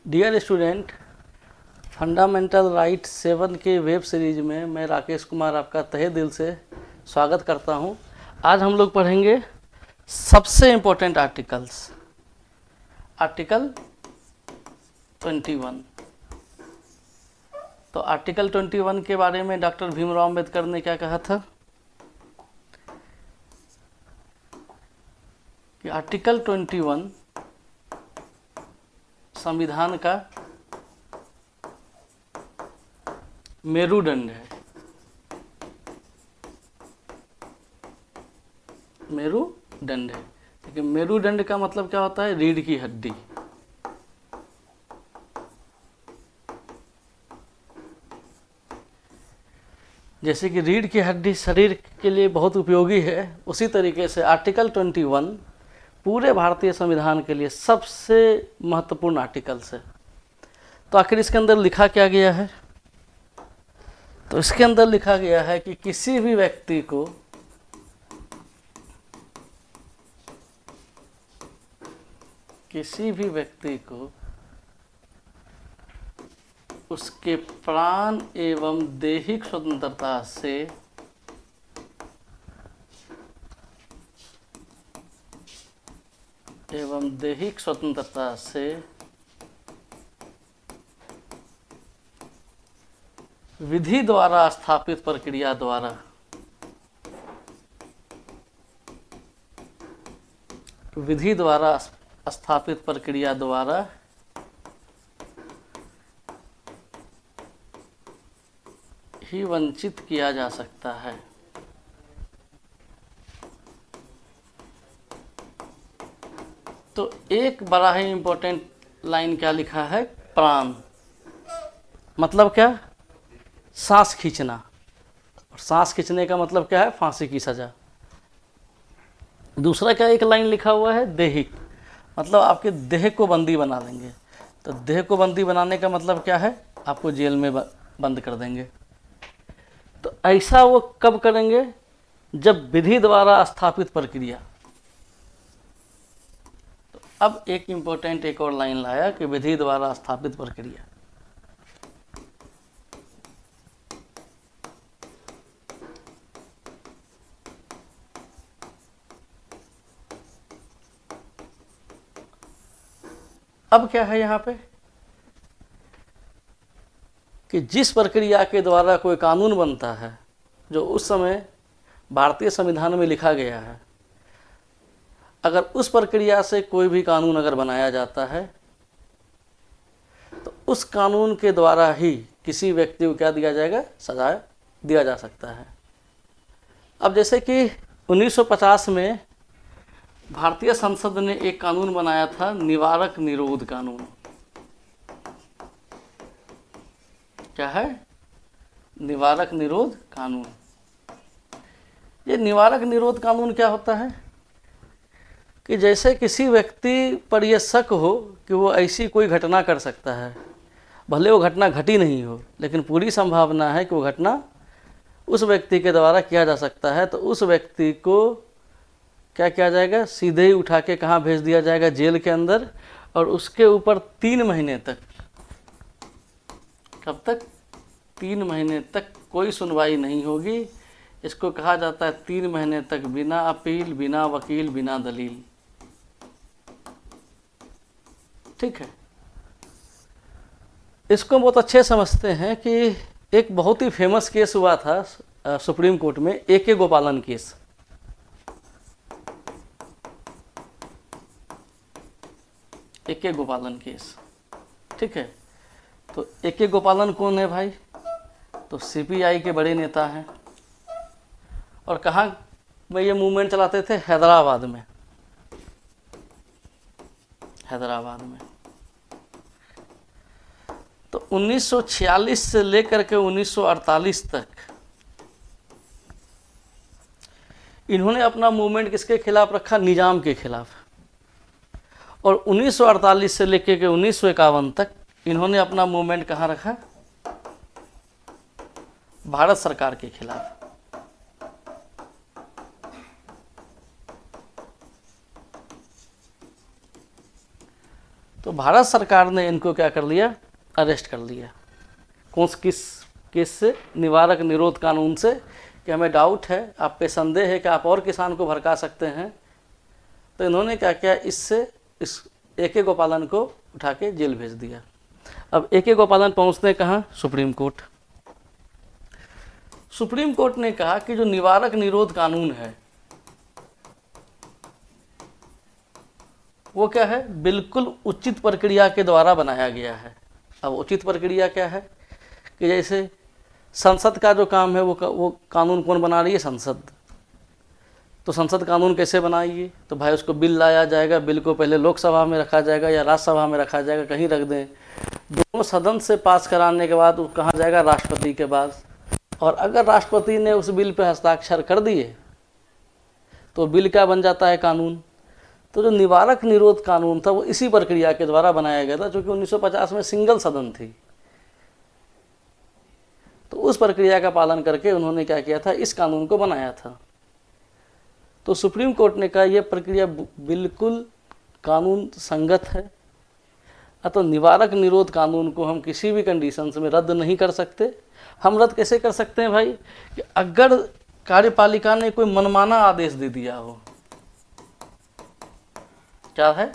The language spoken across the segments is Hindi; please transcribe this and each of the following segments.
डियर स्टूडेंट, फंडामेंटल राइट 7 के वेब सीरीज में मैं राकेश कुमार आपका तहे दिल से स्वागत करता हूं। आज हम लोग पढ़ेंगे सबसे इम्पोर्टेंट आर्टिकल 21। तो आर्टिकल 21 के बारे में डॉक्टर भीमराव अम्बेडकर ने क्या कहा था कि आर्टिकल 21 संविधान का मेरुदंड है। मेरुदंड है, लेकिन मेरुदंड का मतलब क्या होता है? रीढ़ की हड्डी। जैसे कि रीढ़ की हड्डी शरीर के लिए बहुत उपयोगी है, उसी तरीके से आर्टिकल 21 पूरे भारतीय संविधान के लिए सबसे महत्वपूर्ण आर्टिकल्स है। तो आखिर इसके अंदर लिखा क्या गया है? तो इसके अंदर लिखा गया है कि किसी भी व्यक्ति को उसके प्राण एवं दैहिक स्वतंत्रता से विधि द्वारा स्थापित प्रक्रिया द्वारा ही वंचित किया जा सकता है। तो एक बड़ा ही इंपॉर्टेंट लाइन क्या लिखा है? प्राण मतलब क्या? सांस खींचना। और सांस खींचने का मतलब क्या है? फांसी की सजा। दूसरा क्या एक लाइन लिखा हुआ है? दैहिक मतलब आपके देह को बंदी बना देंगे। तो देह को बंदी बनाने का मतलब क्या है? आपको जेल में बंद कर देंगे। तो ऐसा वो कब करेंगे? जब विधि द्वारा स्थापित प्रक्रिया। तो अब एक इम्पोर्टेंट एक और लाइन लाया कि विधि द्वारा स्थापित प्रक्रिया। अब क्या है यहाँ पे कि जिस प्रक्रिया के द्वारा कोई कानून बनता है, जो उस समय भारतीय संविधान में लिखा गया है, अगर उस प्रक्रिया से कोई भी कानून अगर बनाया जाता है तो उस कानून के द्वारा ही किसी व्यक्ति को क्या दिया जाएगा? सजा दिया जा सकता है। अब जैसे कि 1950 में भारतीय संसद ने एक कानून बनाया था, निवारक निरोध कानून। क्या है? निवारक निरोध कानून। ये निवारक निरोध कानून क्या होता है कि जैसे किसी व्यक्ति पर यह शक हो कि वो ऐसी कोई घटना कर सकता है, भले वो घटना घटी नहीं हो, लेकिन पूरी संभावना है कि वो घटना उस व्यक्ति के द्वारा किया जा सकता है, तो उस व्यक्ति को क्या किया जाएगा? सीधे ही उठा के कहाँ भेज दिया जाएगा? जेल के अंदर। और उसके ऊपर 3 महीने तक, कब तक? 3 महीने तक कोई सुनवाई नहीं होगी। इसको कहा जाता है 3 महीने तक बिना अपील, बिना वकील, बिना दलील। ठीक है। इसको बहुत अच्छे समझते हैं कि एक बहुत ही फेमस केस हुआ था सुप्रीम कोर्ट में, ए.के. गोपालन केस। ए.के. गोपालन केस। ठीक है। तो ए.के. गोपालन कौन है भाई? तो सीपीआई के बड़े नेता हैं। और कहाँ में ये मूवमेंट चलाते थे? हैदराबाद में। तो 1946 से लेकर के 1948 तक इन्होंने अपना मूवमेंट किसके खिलाफ रखा? निजाम के खिलाफ। और 1948 से लेकर के 1951 तक इन्होंने अपना मूवमेंट कहाँ रखा? भारत सरकार के खिलाफ। तो भारत सरकार ने इनको क्या कर लिया, अरेस्ट कर लिया। किस केस से? निवारक निरोध कानून से, कि हमें डाउट है, आप पे संदेह है कि आप और किसान को भड़का सकते हैं। तो इन्होंने क्या किया, इससे इस AK गोपालन को उठा के जेल भेज दिया। अब AK गोपालन पहुंचते कहाँ? Supreme court. सुप्रीम कोर्ट ने कहा कि जो निवारक निरोध कानून है वो क्या है, बिल्कुल उचित प्रक्रिया के द्वारा बनाया गया है। अब उचित प्रक्रिया क्या है कि जैसे संसद का जो काम है वो कानून कौन बना रही है? संसद। तो संसद कानून कैसे बनाएगी? तो भाई उसको बिल लाया जाएगा, बिल को पहले लोकसभा में रखा जाएगा या राज्यसभा में रखा जाएगा, कहीं रख दें। दोनों सदन से पास कराने के बाद वो कहाँ जाएगा? राष्ट्रपति के पास। और अगर राष्ट्रपति ने उस बिल पर हस्ताक्षर कर दिए तो बिल क्या बन जाता है? कानून। तो जो निवारक निरोध कानून था वो इसी प्रक्रिया के द्वारा बनाया गया था, जो कि 1950 में सिंगल सदन थी। तो उस प्रक्रिया का पालन करके उन्होंने क्या किया था, इस कानून को बनाया था। तो सुप्रीम कोर्ट ने कहा यह प्रक्रिया बिल्कुल कानून संगत है, अतः निवारक निरोध कानून को हम किसी भी कंडीशंस में रद्द नहीं कर सकते। हम रद्द कैसे कर सकते हैं भाई, कि अगर कार्यपालिका ने कोई मनमाना आदेश दे दिया हो। क्या है?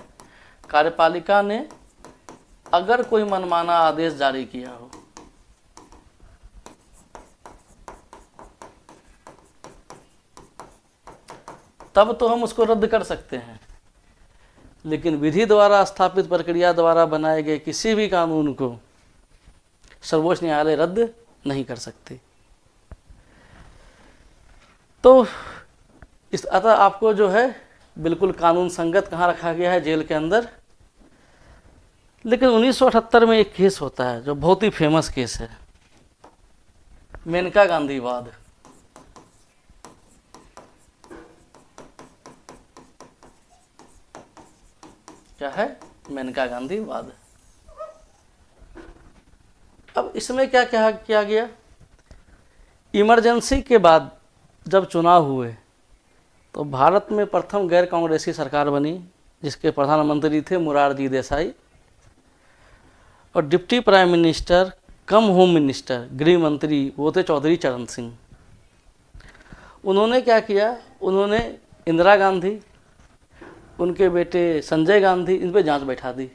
कार्यपालिका ने अगर कोई मनमाना आदेश जारी किया हो, तब तो हम उसको रद्द कर सकते हैं। लेकिन विधि द्वारा स्थापित प्रक्रिया द्वारा बनाए गए किसी भी कानून को सर्वोच्च न्यायालय रद्द नहीं कर सकते। तो इस अतः आपको जो है बिल्कुल कानून संगत कहाँ रखा गया है? जेल के अंदर। लेकिन 1978 में एक केस होता है जो बहुत ही फेमस केस है, मेनका गांधी वाद। क्या है? मेनका गांधी वाद। अब इसमें क्या क्या किया गया, इमरजेंसी के बाद जब चुनाव हुए तो भारत में प्रथम गैर कांग्रेसी सरकार बनी, जिसके प्रधानमंत्री थे मोरारजी देसाई, और deputy prime minister come home minister, गृह मंत्री, वो थे चौधरी चरण सिंह। उन्होंने क्या किया, उन्होंने इंदिरा गांधी, उनके बेटे संजय गांधी, इन पर जांच बैठा दी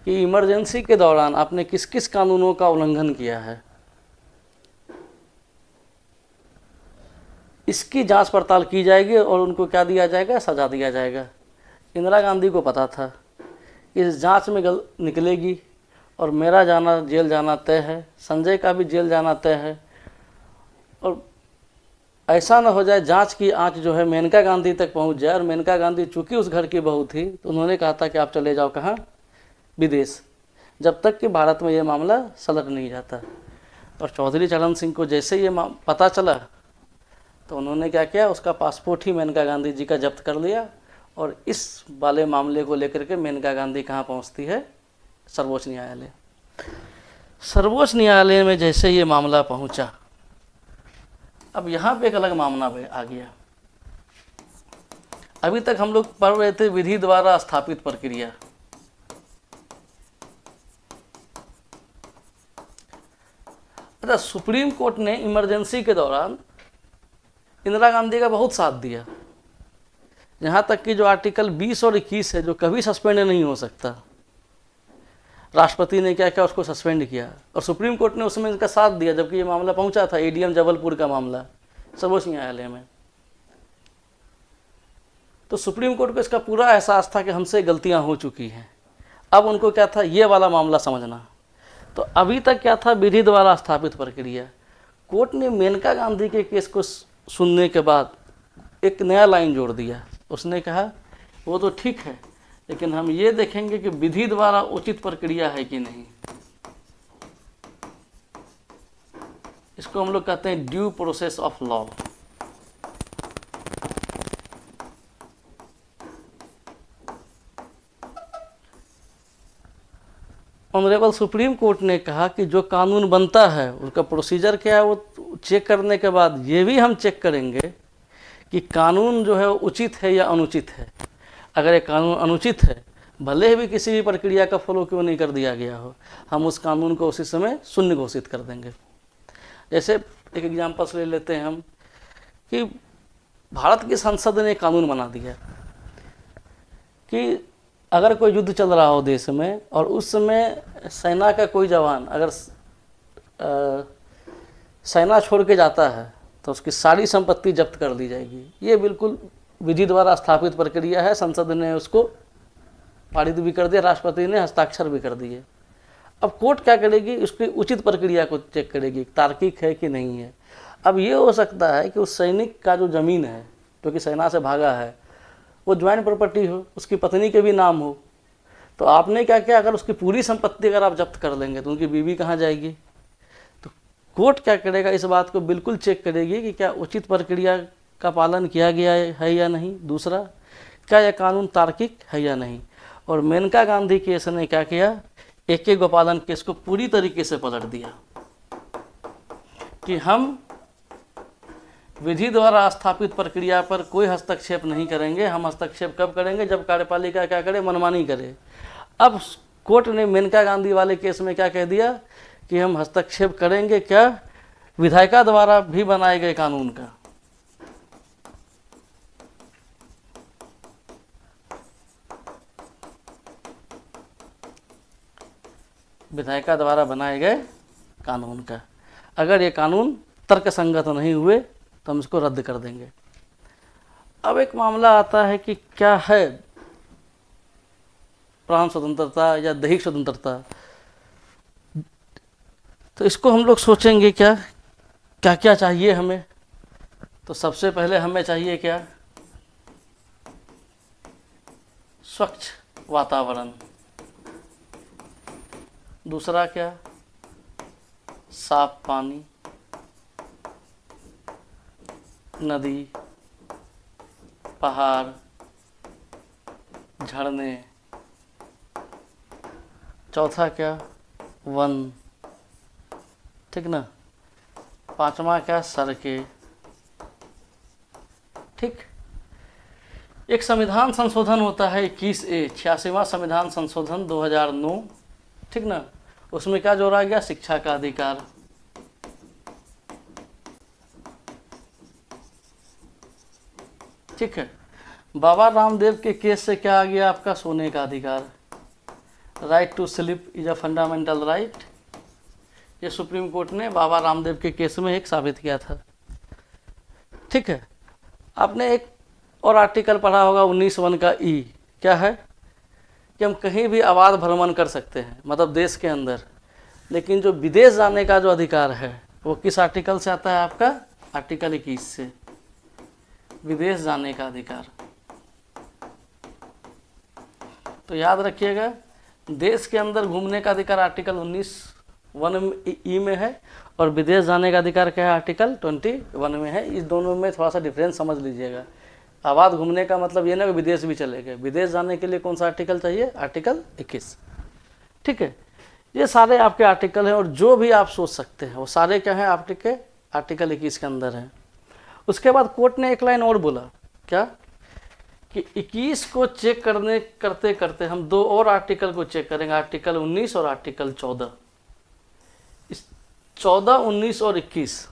कि इमरजेंसी के दौरान आपने किस किस कानूनों का उल्लंघन किया है। इसकी जांच पड़ताल की जाएगी और उनको क्या दिया जाएगा? सजा दिया जाएगा। इंदिरा गांधी को पता था कि इस जांच में निकलेगी और मेरा जाना जेल जाना तय है, संजय का भी जेल जाना तय है, और ऐसा ना हो जाए जांच की आंच जो है मेनका गांधी तक पहुंच जाए। और मेनका गांधी चूंकि उस घर की बहू थी तो उन्होंने कहा था कि आप चले जाओ कहाँ? विदेश, जब तक कि भारत में ये मामला सलट नहीं जाता। और चौधरी चरण सिंह को जैसे ये पता चला तो उन्होंने क्या किया, उसका पासपोर्ट ही मेनका गांधी जी का जब्त कर लिया। और इस वाले मामले को लेकर के मेनका गांधी कहाँ पहुँचती है? सर्वोच्च न्यायालय। सर्वोच्च न्यायालय में जैसे ये मामला पहुँचा, अब यहाँ पे एक अलग मामला आ गया। अभी तक हम लोग पढ़ रहे थे विधि द्वारा स्थापित प्रक्रिया। अच्छा, सुप्रीम कोर्ट ने इमरजेंसी के दौरान इंदिरा गांधी का बहुत साथ दिया, यहाँ तक कि जो आर्टिकल 20 और 21 है जो कभी सस्पेंड नहीं हो सकता, राष्ट्रपति ने क्या किया, उसको सस्पेंड किया। और सुप्रीम कोर्ट ने उसमें इनका साथ दिया, जबकि ये मामला पहुंचा था ADM जबलपुर का मामला सर्वोच्च न्यायालय में। तो सुप्रीम कोर्ट को इसका पूरा एहसास था कि हमसे गलतियां हो चुकी हैं। अब उनको क्या था, ये वाला मामला समझना। तो अभी तक क्या था, विधि द्वारा स्थापित प्रक्रिया। कोर्ट ने मेनका गांधी के केस को सुनने के बाद एक नया लाइन जोड़ दिया। उसने कहा वो तो ठीक है, लेकिन हम ये देखेंगे कि विधि द्वारा उचित प्रक्रिया है कि नहीं। इसको हम लोग कहते हैं due process of law. Honourable supreme Court ने कहा कि जो कानून बनता है उसका प्रोसीजर क्या है, वो चेक करने के बाद ये भी हम चेक करेंगे कि कानून जो है वो उचित है या अनुचित है। अगर ये कानून अनुचित है भले भी किसी भी प्रक्रिया का फॉलो क्यों नहीं कर दिया गया हो, हम उस कानून को उसी समय शून्य घोषित कर देंगे। जैसे एक एग्जाम्पल्स ले लेते हैं हम कि भारत की संसद ने एक कानून बना दिया कि अगर कोई युद्ध चल रहा हो देश में और उस समय सेना का कोई जवान अगर सेना छोड़ के जाता है तो उसकी सारी संपत्ति जब्त कर ली जाएगी। ये बिल्कुल विधि द्वारा स्थापित प्रक्रिया है, संसद ने उसको पारित भी कर दिया, राष्ट्रपति ने हस्ताक्षर भी कर दिए। अब कोर्ट क्या करेगी, उसकी उचित प्रक्रिया को चेक करेगी, तार्किक है कि नहीं है। अब ये हो सकता है कि उस सैनिक का जो ज़मीन है जो कि सेना से भागा है वो ज्वाइंट प्रॉपर्टी हो, उसकी पत्नी के भी नाम हो, तो आपने क्या किया, अगर उसकी पूरी संपत्ति अगर आप जब्त कर लेंगे तो उनकी बीवी कहाँ जाएगी। तो कोर्ट क्या करेगा, इस बात को बिल्कुल चेक करेगी कि क्या उचित प्रक्रिया का पालन किया गया है या नहीं। दूसरा, क्या यह कानून तार्किक है या नहीं। और मेनका गांधी केस ने क्या किया, AK गोपालन केस को पूरी तरीके से पलट दिया कि हम विधि द्वारा स्थापित प्रक्रिया पर कोई हस्तक्षेप नहीं करेंगे। हम हस्तक्षेप कब करेंगे, जब कार्यपालिका क्या करे, मनमानी करे। अब कोर्ट ने मेनका गांधी वाले केस में क्या कह दिया कि हम हस्तक्षेप करेंगे क्या, विधायिका द्वारा भी बनाए गए कानून का। विधायिका द्वारा बनाए गए कानून का, अगर ये कानून तर्कसंगत नहीं हुए तो हम इसको रद्द कर देंगे। अब एक मामला आता है कि क्या है प्राण स्वतंत्रता या दैहिक स्वतंत्रता। तो इसको हम लोग सोचेंगे क्या क्या क्या चाहिए हमें। तो सबसे पहले हमें चाहिए क्या, स्वच्छ वातावरण। दूसरा क्या, साफ पानी, नदी, पहाड़, झरने। चौथा क्या, वन, ठीक ना। पांचवा क्या, सड़कें। ठीक। एक संविधान संशोधन होता है 21A, 86वां संविधान संशोधन 2009, ठीक ना। उसमें क्या जोड़ा गया, शिक्षा का अधिकार। ठीक है। बाबा रामदेव के केस से क्या आ गया, आपका सोने का अधिकार। Right to sleep is a fundamental right. ये सुप्रीम कोर्ट ने बाबा रामदेव के केस में एक साबित किया था। ठीक है। आपने एक और आर्टिकल पढ़ा होगा 19(1) का ई, क्या है कि हम कहीं भी अबाध भ्रमण कर सकते हैं, मतलब देश के अंदर। लेकिन जो विदेश जाने का जो अधिकार है वो किस आर्टिकल से आता है, आपका आर्टिकल 21 से, विदेश जाने का अधिकार। तो याद रखिएगा, देश के अंदर घूमने का अधिकार आर्टिकल 19(1) में है और विदेश जाने का अधिकार क्या है, आर्टिकल 21 में है। इस दोनों में थोड़ा सा डिफरेंस समझ लीजिएगा। आबाद घूमने का मतलब ये ना कि विदेश भी चले गए, विदेश जाने के लिए कौन सा आर्टिकल चाहिए, आर्टिकल 21। ठीक है। ये सारे आपके आर्टिकल हैं और जो भी आप सोच सकते हैं वो सारे क्या हैं, आपके आर्टिकल 21 के अंदर हैं। उसके बाद कोर्ट ने एक लाइन और बोला, क्या कि 21 को चेक करते करते हम दो और आर्टिकल को चेक करेंगे, आर्टिकल 19 और आर्टिकल 14। इस 14, 19 और 21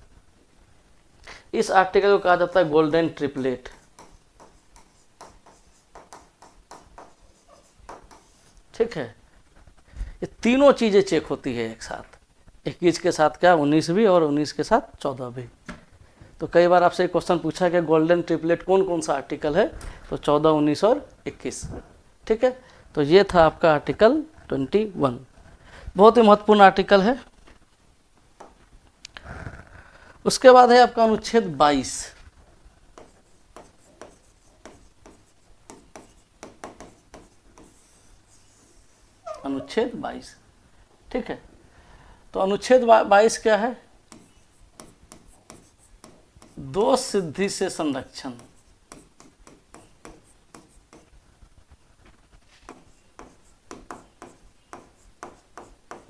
इस आर्टिकल को कहा जाता है गोल्डन ट्रिपलेट। ठीक है। ये तीनों चीजें चेक होती है एक साथ, 21 के साथ क्या, 19 भी, और 19 के साथ 14 भी। तो कई बार आपसे एक क्वेश्चन पूछा कि गोल्डन ट्रिपलेट कौन कौन सा आर्टिकल है, तो 14, 19 और 21। ठीक है। तो ये था आपका आर्टिकल 21, बहुत ही महत्वपूर्ण आर्टिकल है। उसके बाद है आपका अनुच्छेद 22। अनुच्छेद 22। ठीक है। तो अनुच्छेद 22 क्या है, दोष सिद्धि से संरक्षण।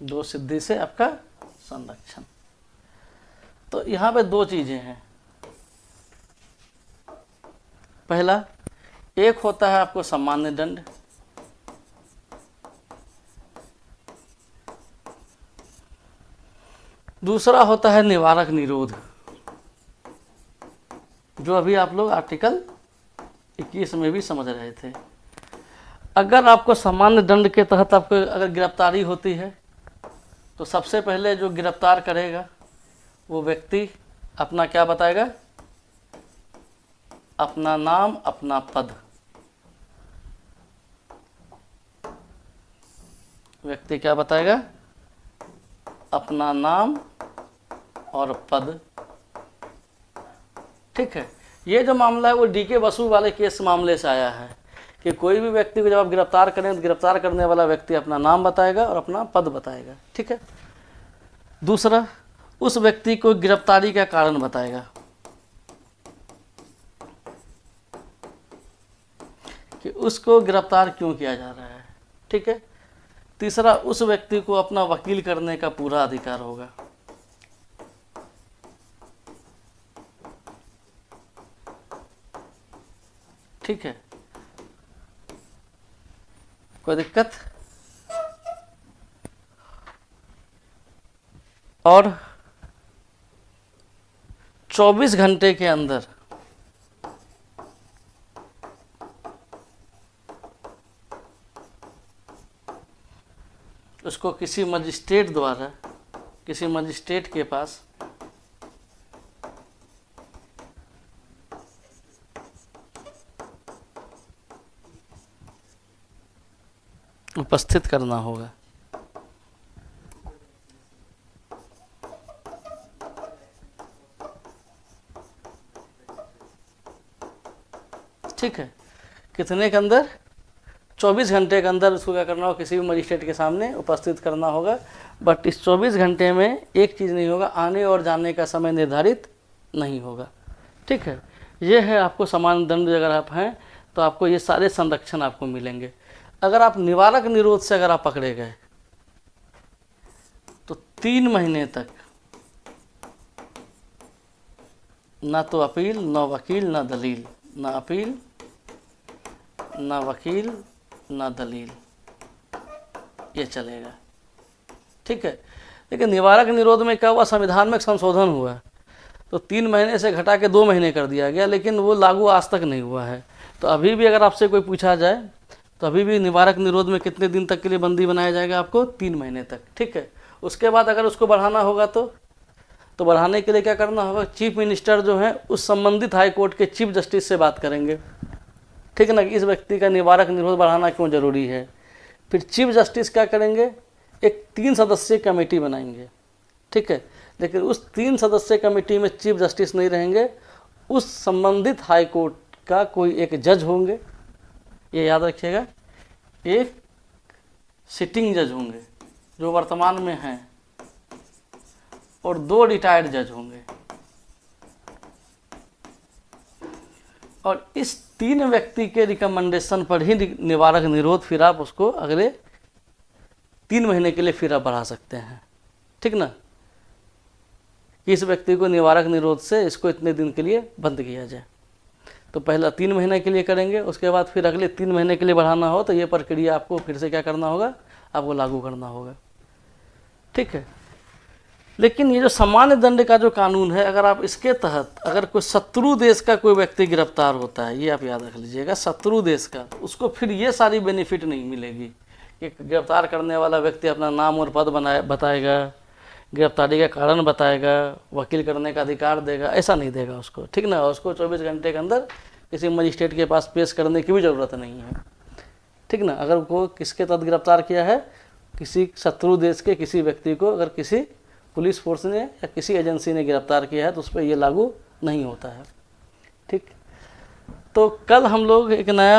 दोष सिद्धि से आपका संरक्षण। तो यहां पे दो चीजें हैं। पहला, एक होता है आपको सामान्य दंड, दूसरा होता है निवारक निरोध, जो अभी आप लोग आर्टिकल 21 में भी समझ रहे थे। अगर आपको सामान्य दंड के तहत आपको अगर गिरफ्तारी होती है तो सबसे पहले जो गिरफ्तार करेगा वो व्यक्ति अपना क्या बताएगा, अपना नाम, अपना पद। व्यक्ति क्या बताएगा, अपना नाम और पद। ठीक है, ये जो मामला है वो डीके बसु वाले केस मामले से आया है कि कोई भी व्यक्ति को जब आप गिरफ्तार करें तो गिरफ्तार करने वाला व्यक्ति अपना नाम बताएगा और अपना पद बताएगा। ठीक है। दूसरा, उस व्यक्ति को गिरफ्तारी का कारण बताएगा कि उसको गिरफ्तार क्यों किया जा रहा है। ठीक है। तीसरा, उस व्यक्ति को अपना वकील करने का पूरा अधिकार होगा। ठीक है, कोई दिक्कत? और 24 घंटे के अंदर उसको किसी मजिस्ट्रेट द्वारा, किसी मजिस्ट्रेट के पास उपस्थित करना होगा। ठीक है, कितने के अंदर? 24 घंटे के अंदर उसको क्या करना होगा, किसी भी मजिस्ट्रेट के सामने उपस्थित करना होगा। बट इस 24 घंटे में एक चीज़ नहीं होगा, आने और जाने का समय निर्धारित नहीं होगा। ठीक है, ये है आपको समान दंड। अगर आप हैं तो आपको ये सारे संरक्षण आपको मिलेंगे। अगर आप निवारक निरोध से अगर आप पकड़े गए तो 3 महीने तक ना तो अपील, ना वकील, ना दलील, ना अपील, ना वकील, ना दलील, ये चलेगा। ठीक है। लेकिन निवारक निरोध में क्या हुआ, संविधान में एक संशोधन हुआ तो 3 महीने से घटा के 2 महीने कर दिया गया, लेकिन वो लागू आज तक नहीं हुआ है। तो अभी भी अगर आपसे कोई पूछा जाए तो अभी भी निवारक निरोध में कितने दिन तक के लिए बंदी बनाया जाएगा आपको? 3 महीने तक। ठीक है। उसके बाद अगर उसको बढ़ाना होगा तो बढ़ाने के लिए क्या करना होगा, चीफ मिनिस्टर जो है उस संबंधित हाई कोर्ट के चीफ जस्टिस से बात करेंगे। ठीक है ना, कि इस व्यक्ति का निवारक निरोध बढ़ाना क्यों जरूरी है। फिर चीफ जस्टिस क्या करेंगे, एक 3 सदस्यीय कमेटी बनाएंगे। ठीक है। लेकिन उस 3 सदस्यीय कमेटी में चीफ जस्टिस नहीं रहेंगे, उस संबंधित हाई कोर्ट का कोई एक जज होंगे, ये याद रखिएगा। एक सिटिंग जज होंगे जो वर्तमान में हैं और 2 रिटायर्ड जज होंगे। और इस 3 व्यक्ति के रिकमेंडेशन पर ही निवारक निरोध फिर आप उसको अगले 3 महीने के लिए फिर आप बढ़ा सकते हैं। ठीक ना, इस व्यक्ति को निवारक निरोध से इसको इतने दिन के लिए बंद किया जाए। तो पहला 3 महीने के लिए करेंगे, उसके बाद फिर अगले 3 महीने के लिए बढ़ाना हो तो ये प्रक्रिया आपको फिर से क्या करना होगा, आपको लागू करना होगा। ठीक है। लेकिन ये जो सामान्य दंड का जो कानून है, अगर आप इसके तहत अगर कोई शत्रु देश का कोई व्यक्ति गिरफ्तार होता है, ये आप याद रख लीजिएगा, शत्रु देश का, तो उसको फिर ये सारी बेनिफिट नहीं मिलेगी कि गिरफ्तार करने वाला व्यक्ति अपना नाम और पद बताएगा, गिरफ्तारी का कारण बताएगा, वकील करने का अधिकार देगा, ऐसा नहीं देगा उसको। ठीक ना, उसको 24 घंटे के अंदर किसी मजिस्ट्रेट के पास पेश करने की भी ज़रूरत नहीं है। ठीक ना, अगर वो किसके तहत गिरफ्तार किया है, किसी शत्रु देश के किसी व्यक्ति को अगर किसी पुलिस फोर्स ने या किसी एजेंसी ने गिरफ्तार किया है तो उस पर ये लागू नहीं होता है। ठीक, तो कल हम लोग एक नया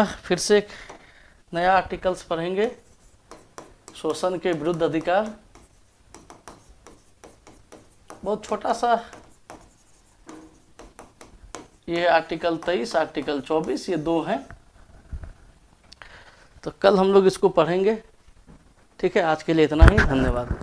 आर्टिकल्स पढ़ेंगे, शोषण के विरुद्ध अधिकार। बहुत छोटा सा ये आर्टिकल 23, आर्टिकल 24, ये 2 हैं। तो कल हम लोग इसको पढ़ेंगे। ठीक है, आज के लिए इतना ही, धन्यवाद।